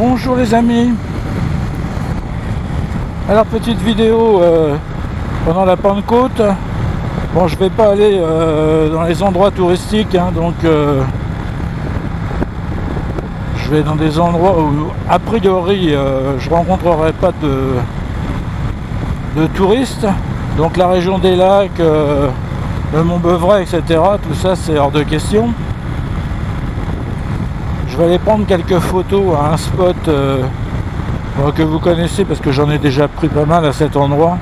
Bonjour les amis. Alors petite vidéo pendant la Pentecôte. Bon, je vais pas aller dans les endroits touristiques, hein, donc je vais dans des endroits où a priori je rencontrerai pas de touristes. Donc la région des lacs, le Mont Beuvray, etc. Tout ça c'est hors de question. Je vais aller prendre quelques photos à un spot que vous connaissez parce que j'en ai déjà pris pas mal à cet endroit.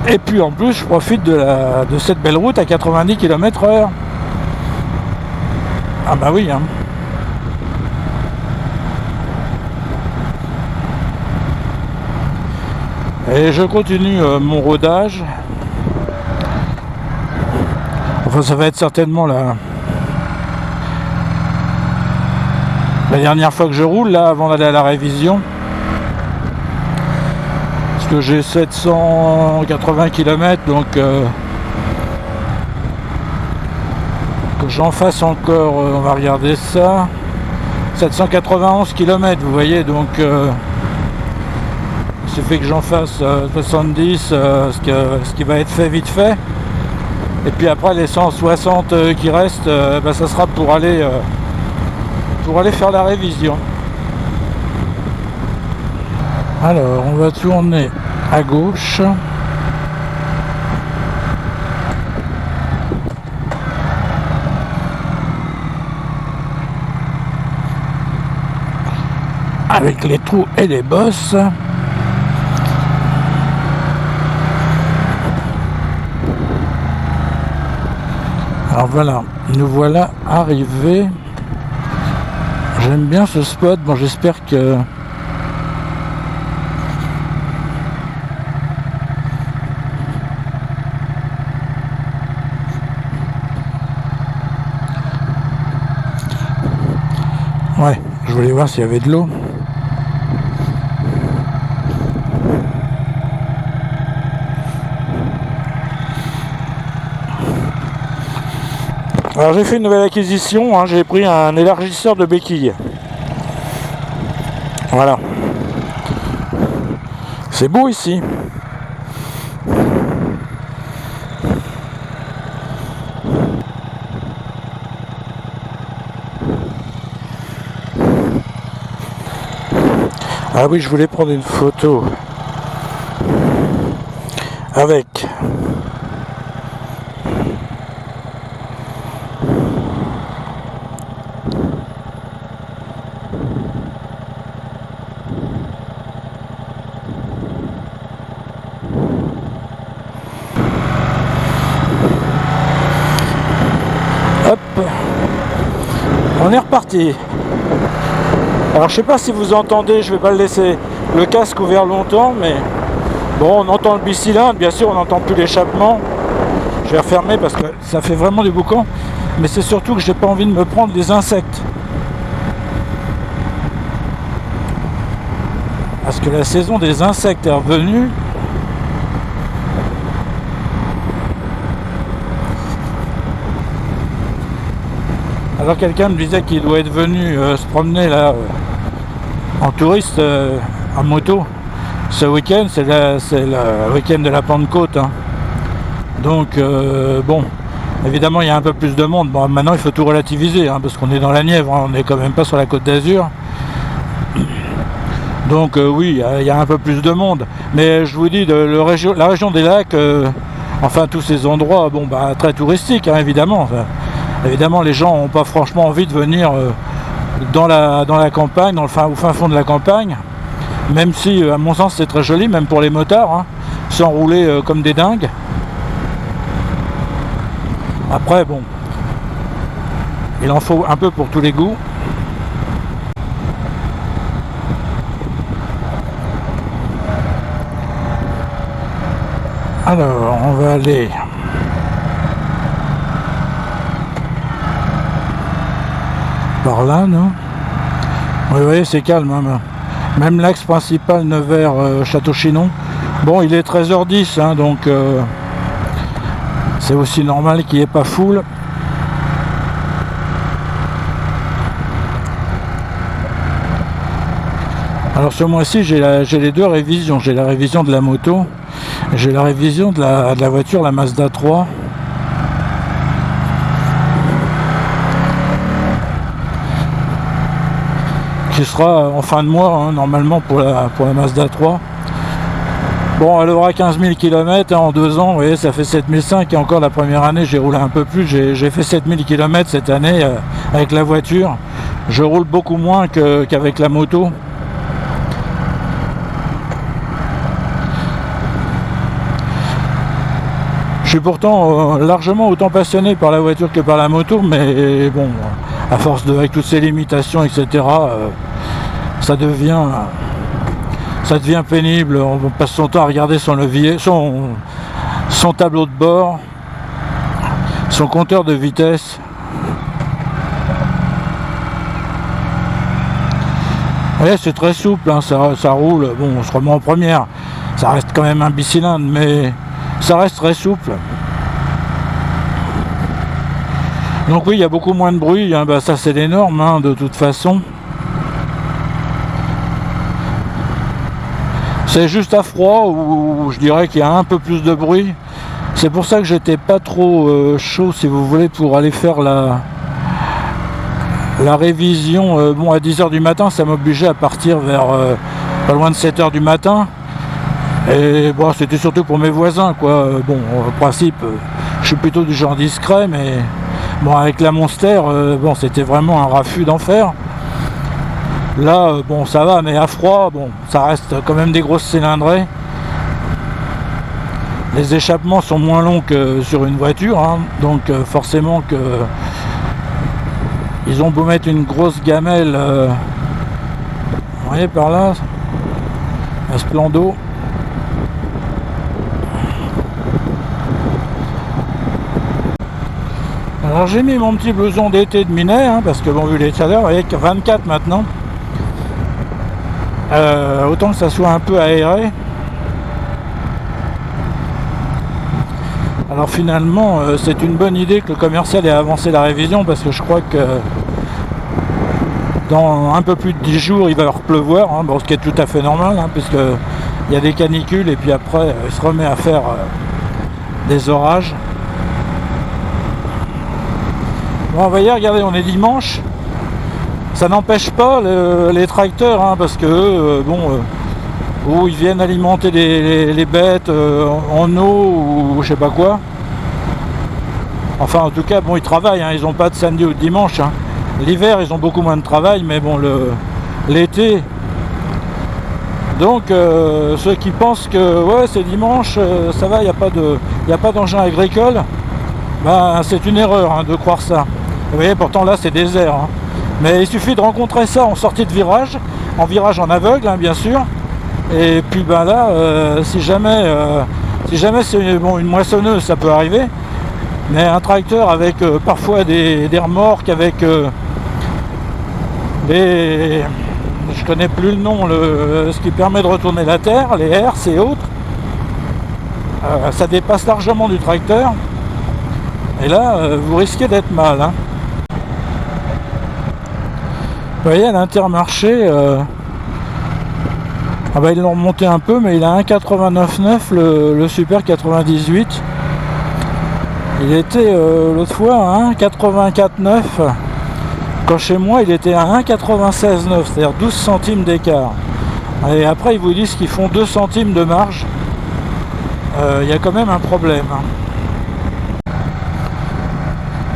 Et puis en plus je profite de cette belle route à 90 km/h. Ah bah oui, hein. Et je continue mon rodage. Enfin, ça va être certainement la dernière fois que je roule là avant d'aller à la révision. Parce que j'ai 780 km, donc que j'en fasse encore, on va regarder ça. 791 km, vous voyez, donc il suffit que j'en fasse 70, ce qui va être fait vite fait. Et puis après les 160 qui restent, ça sera pour aller faire la révision. Alors on va tourner à gauche. Avec les trous et les bosses. Alors voilà, nous voilà arrivés. J'aime bien ce spot. Bon, j'espère que ouais, je voulais voir s'il y avait de l'eau. Alors j'ai fait une nouvelle acquisition, hein, j'ai pris un élargisseur de béquilles. Voilà. C'est beau ici. Ah oui, je voulais prendre une photo avec on est reparti. Alors je sais pas si vous entendez, je vais pas le laisser le casque ouvert longtemps, mais bon, on entend le bicylindre, bien sûr on n'entend plus l'échappement. Je vais refermer parce que ça fait vraiment du boucan, mais c'est surtout que j'ai pas envie de me prendre des insectes. Parce que la saison des insectes est revenue. Alors quelqu'un me disait qu'il doit être venu se promener là en touriste en moto ce week-end, c'est le week-end de la Pentecôte, hein. Donc bon, évidemment il y a un peu plus de monde. Bon, maintenant il faut tout relativiser, hein, parce qu'on est dans la Nièvre, hein, on n'est quand même pas sur la Côte d'Azur. Donc oui, il y a un peu plus de monde. Mais je vous dis, la région des lacs, enfin tous ces endroits, bon très touristiques, hein, évidemment. Enfin, évidemment, les gens n'ont pas franchement envie de venir dans la campagne, au fin fond de la campagne. Même si, à mon sens, c'est très joli, même pour les motards, hein, sans rouler comme des dingues. Après, bon, il en faut un peu pour tous les goûts. Alors, on va aller par là, non? Oui, vous voyez, c'est calme, hein. Même l'axe principal Nevers Château-Chinon. Bon, il est 13h10, hein, donc C'est aussi normal qu'il n'y ait pas foule. Alors ce mois-ci, j'ai les deux révisions. J'ai la révision de la moto, j'ai la révision de la voiture, la Mazda 3. Qui sera en fin de mois, hein, normalement pour la Mazda 3. Bon, elle aura 15 000 km en 2 ans, vous voyez, ça fait 7005 et encore la première année j'ai roulé un peu plus, j'ai fait 7000 km cette année avec la voiture. Je roule beaucoup moins qu'avec la moto. Je suis pourtant largement autant passionné par la voiture que par la moto, mais bon, à force avec toutes ces limitations, etc., ça devient pénible. On passe son temps à regarder son levier, son tableau de bord, son compteur de vitesse. Ouais, c'est très souple, hein, ça roule. Bon, on se remet en première. Ça reste quand même un bicylindre, mais ça reste très souple. Donc oui, il y a beaucoup moins de bruit, hein, bah, ça c'est les normes, hein, de toute façon. C'est juste à froid où je dirais qu'il y a un peu plus de bruit. C'est pour ça que j'étais pas trop chaud, si vous voulez, pour aller faire la révision. Bon, à 10h du matin, ça m'obligeait à partir vers pas loin de 7h du matin. Et bon, c'était surtout pour mes voisins, quoi. Bon, au principe, je suis plutôt du genre discret, mais bon, avec la Monster, bon, c'était vraiment un raffut d'enfer. Là, bon, ça va, mais à froid, bon, ça reste quand même des grosses cylindrées. Les échappements sont moins longs que sur une voiture, hein, donc forcément que ils ont beau mettre une grosse gamelle, vous voyez par là, un Splendo. Alors j'ai mis mon petit blouson d'été de Minet, hein, parce que bon, vu les chaleurs, avec 24 maintenant. Autant que ça soit un peu aéré. Alors finalement, c'est une bonne idée que le commercial ait avancé la révision, parce que je crois que dans un peu plus de 10 jours, il va repleuvoir, hein, bon, ce qui est tout à fait normal, hein, puisque il y a des canicules et puis après, il se remet à faire des orages. Bon, vous voyez, regardez, on est dimanche. Ça n'empêche pas les tracteurs, hein, parce que où ils viennent alimenter les bêtes en eau ou je sais pas quoi. Enfin, en tout cas, bon, ils travaillent, hein, ils n'ont pas de samedi ou de dimanche. Hein. L'hiver, ils ont beaucoup moins de travail, mais bon, l'été. Donc, ceux qui pensent que ouais, c'est dimanche, ça va, il n'y a pas d'engin agricole, ben, c'est une erreur, hein, de croire ça. Vous voyez, pourtant là, c'est désert. Hein. Mais il suffit de rencontrer ça en sortie de virage, en virage en aveugle, hein, bien sûr. Et puis ben là, si jamais c'est bon, une moissonneuse, ça peut arriver. Mais un tracteur avec parfois des remorques, avec je connais plus le nom, ce qui permet de retourner la terre, les herses et autres, ça dépasse largement du tracteur. Et là, vous risquez d'être mal. Hein. Vous voyez, à l'Intermarché, ah bah, ils l'ont remonté un peu, mais il a 1,89,9 le Super 98. Il était l'autre fois à 1,84,9. Quand chez moi, il était à 1,96,9, c'est-à-dire 12 centimes d'écart. Et après, ils vous disent qu'ils font 2 centimes de marge. Il y a quand même un problème. Hein.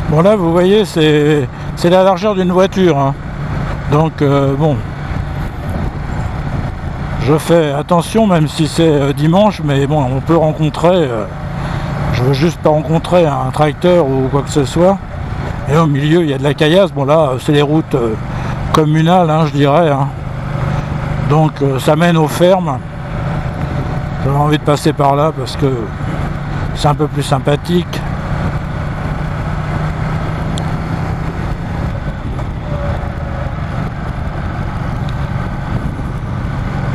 Bon là, vous voyez, c'est la largeur d'une voiture. Hein. Donc, bon, je fais attention, même si c'est dimanche, mais bon, on peut rencontrer, je veux juste pas rencontrer un tracteur ou quoi que ce soit. Et au milieu, il y a de la caillasse. Bon là, c'est les routes communales, hein, je dirais. Hein. Donc, ça mène aux fermes. J'avais envie de passer par là parce que c'est un peu plus sympathique.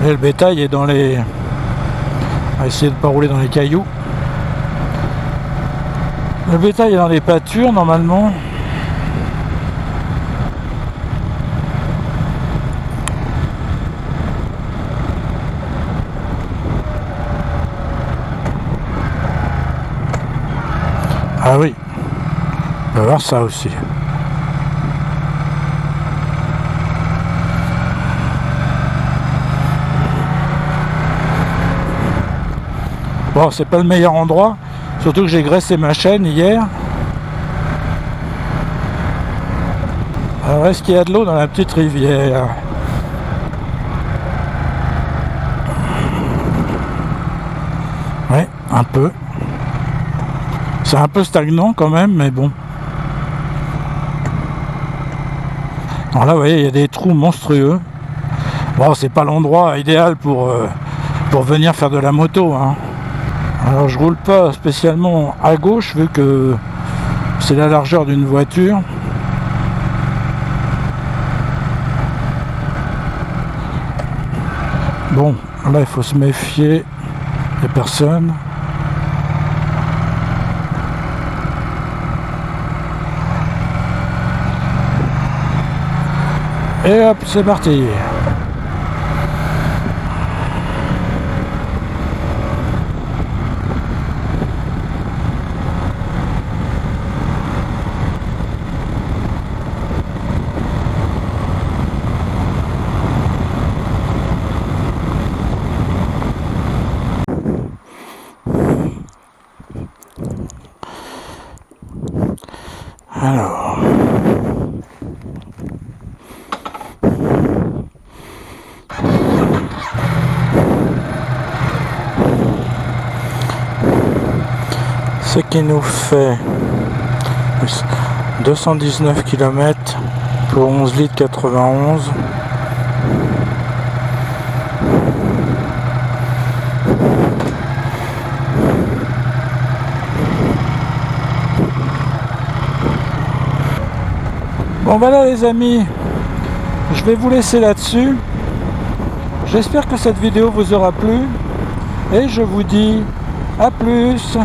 Et le bétail est dans les... On va essayer de ne pas rouler dans les cailloux. Le bétail est dans les pâtures normalement. Ah oui, on va voir ça aussi. Bon, c'est pas le meilleur endroit, surtout que j'ai graissé ma chaîne hier. Alors, est-ce qu'il y a de l'eau dans la petite rivière? Oui, un peu. C'est un peu stagnant quand même, mais bon. Alors là, vous voyez, il y a des trous monstrueux. Bon, c'est pas l'endroit idéal pour venir faire de la moto, hein. Alors je roule pas spécialement à gauche vu que c'est la largeur d'une voiture. Bon, là il faut se méfier des personnes. Et hop, c'est parti. Alors, ce qui nous fait 219 km pour 11 litres 91. Bon voilà les amis, je vais vous laisser là-dessus. J'espère que cette vidéo vous aura plu et je vous dis à plus.